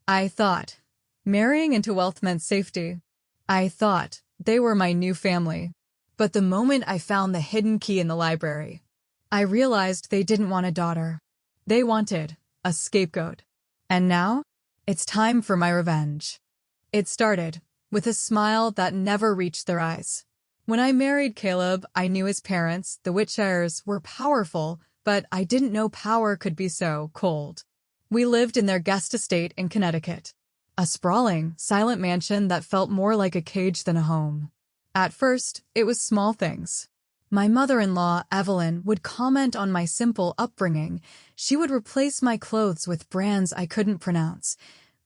I thought marrying into wealth meant safety. I thought they were my new family. But the moment I found the hidden key in the library, I realized they didn't want a daughter. They wanted a scapegoat. And now, it's time for my revenge. It started with a smile that never reached their eyes. When I married Caleb, I knew his parents, the Whitshires, were powerful, but I didn't know power could be so cold. We lived in their guest estate in Connecticut, a sprawling, silent mansion that felt more like a cage than a home. At first, it was small things. My mother-in-law, Evelyn, would comment on my simple upbringing. She would replace my clothes with brands I couldn't pronounce,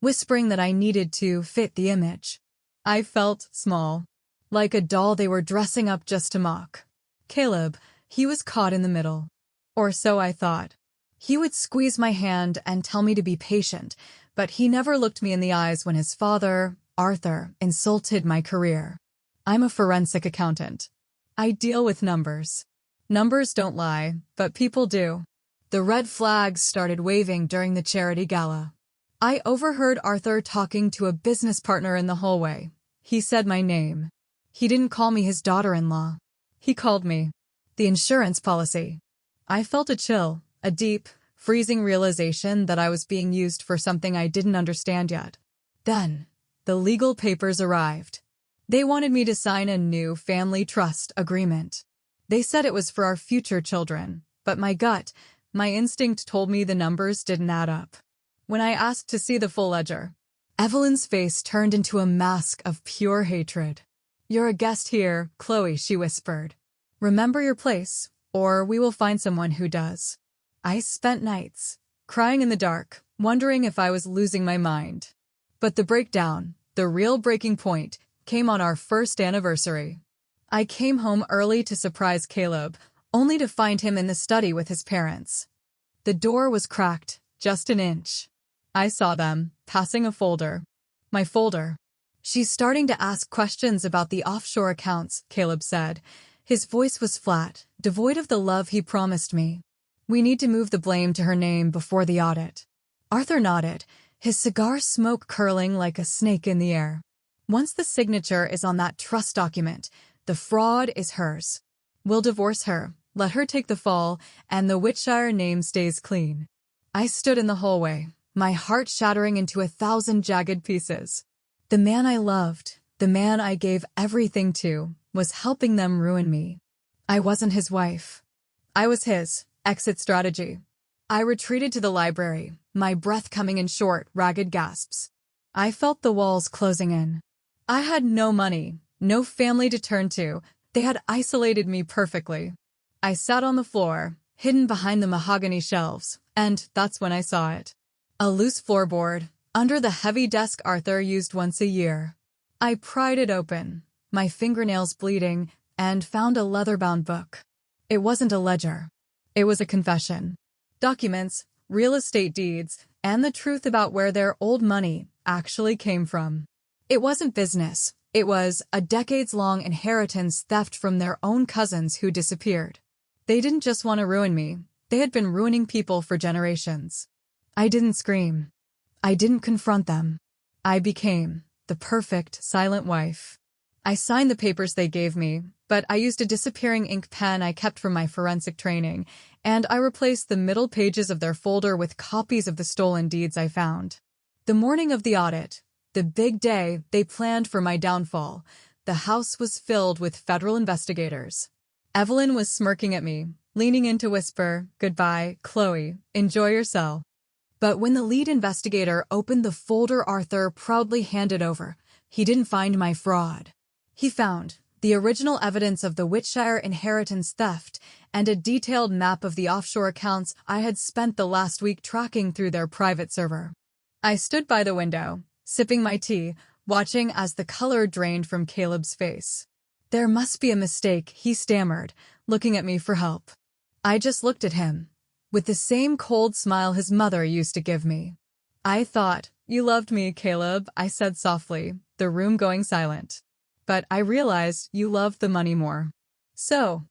whispering that I needed to fit the image. I felt small, like a doll they were dressing up just to mock. Caleb, he was caught in the middle. Or so I thought. He would squeeze my hand and tell me to be patient, but he never looked me in the eyes when his father, Arthur, insulted my career. I'm a forensic accountant. I deal with numbers. Numbers don't lie, but people do. The red flags started waving during the charity gala. I overheard Arthur talking to a business partner in the hallway. He said my name. He didn't call me his daughter-in-law. He called me the insurance policy. I felt a chill, a deep, freezing realization that I was being used for something I didn't understand yet. Then, the legal papers arrived. They wanted me to sign a new family trust agreement. They said it was for our future children, but my gut, my instinct told me the numbers didn't add up. When I asked to see the full ledger, Evelyn's face turned into a mask of pure hatred. "You're a guest here, Chloe," she whispered. "Remember your place, or we will find someone who does." I spent nights, crying in the dark, wondering if I was losing my mind. But the breakdown, the real breaking point, came on our first anniversary. I came home early to surprise Caleb, only to find him in the study with his parents. The door was cracked, just an inch. I saw them, passing a folder. My folder. "She's starting to ask questions about the offshore accounts," Caleb said. His voice was flat, devoid of the love he promised me. "We need to move the blame to her name before the audit." Arthur nodded, his cigar smoke curling like a snake in the air. "Once the signature is on that trust document, the fraud is hers. We'll divorce her, let her take the fall, and the Whitshire name stays clean." I stood in the hallway, my heart shattering into 1,000 jagged pieces. The man I loved, the man I gave everything to, was helping them ruin me. I wasn't his wife. I was his exit strategy. I retreated to the library, my breath coming in short, ragged gasps. I felt the walls closing in. I had no money, no family to turn to. They had isolated me perfectly. I sat on the floor, hidden behind the mahogany shelves, and that's when I saw it. A loose floorboard, under the heavy desk Arthur used once a year. I pried it open, my fingernails bleeding, and found a leather-bound book. It wasn't a ledger. It was a confession. Documents, real estate deeds, and the truth about where their old money actually came from. It wasn't business. It was a decades-long inheritance theft from their own cousins who disappeared. They didn't just want to ruin me. They had been ruining people for generations. I didn't scream. I didn't confront them. I became the perfect silent wife. I signed the papers they gave me, but I used a disappearing ink pen I kept from my forensic training, and I replaced the middle pages of their folder with copies of the stolen deeds I found. The morning of the audit, the big day they planned for my downfall, the house was filled with federal investigators. Evelyn was smirking at me, leaning in to whisper, "Goodbye, Chloe, enjoy your cell." But when the lead investigator opened the folder Arthur proudly handed over, he didn't find my fraud. He found the original evidence of the Whitshire inheritance theft and a detailed map of the offshore accounts I had spent the last week tracking through their private server. I stood by the window, sipping my tea, watching as the color drained from Caleb's face. "There must be a mistake," he stammered, looking at me for help. I just looked at him, with the same cold smile his mother used to give me. "I thought you loved me, Caleb," I said softly, the room going silent. "But I realized you loved the money more. So,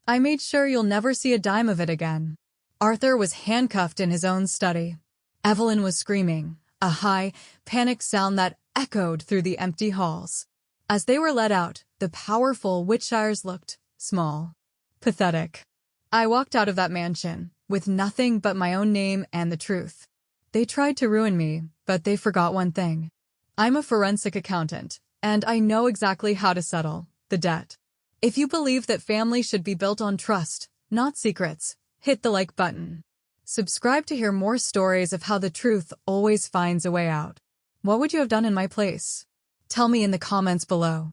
I made sure you'll never see a dime of it again." Arthur was handcuffed in his own study. Evelyn was screaming. a high, panicked sound that echoed through the empty halls. As they were let out, the powerful Whitshires looked small, pathetic. I walked out of that mansion, with nothing but my own name and the truth. They tried to ruin me, but they forgot one thing. I'm a forensic accountant, and I know exactly how to settle the debt. If you believe that family should be built on trust, not secrets, hit the like button. Subscribe to hear more stories of how the truth always finds a way out. What would you have done in my place? Tell me in the comments below.